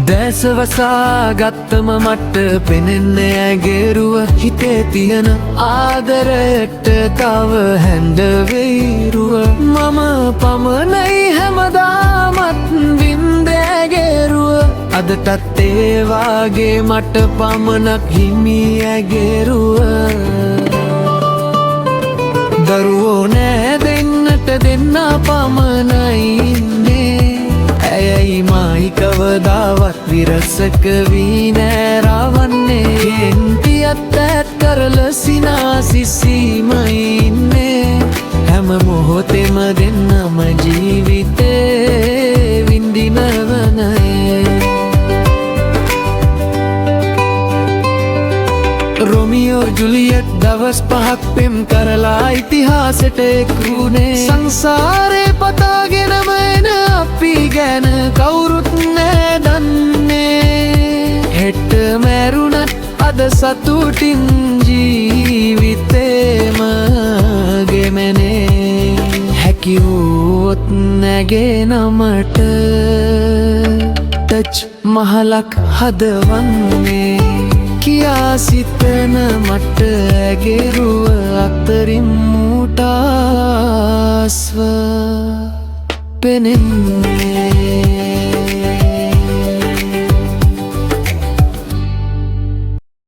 දැසවසා ගත්තම මට පෙනෙන්නේ ඇගේරුව හිතේ තියෙන ආදරයට තව හැන්ඩවේරුව මම පමණයි හැමදාමත් වින්දෑගේරුව අදටත් ඒවාගේ මට පමණක් හිමි ඇගේරුව දරුවෝ නෑ දෙන්නට දෙන්න පමණයි ඉන්නේ ඇයයි මයි කවදාවත් විරසක වී නෑරවන්නේ ගෙන්ටියත් ඇත් කරල සිනාසිසීමයි ඉන්නේ හැම මොහොතෙම දෙන්නම ජීවිතේ විඳිනවනයේ රොමියෝ ජුලියට් දවස් 5ක් පෙම් කරලා ඉතිහාසෙට එක්වුණේ සංසාරේ පතාගෙනම එන අපි ගැන කවුරුත් නෑ දන්නේ හෙට මැරුණත් අද සතුටින් ජීවිතේම ගෙමනේ හැකිවුවොත් නැගෙනමට ටච් මහලක් හදවන්නේ කියා සිතන මට ඇගේරුව අතරින් මූටාස්ව පෙනෙන්නේ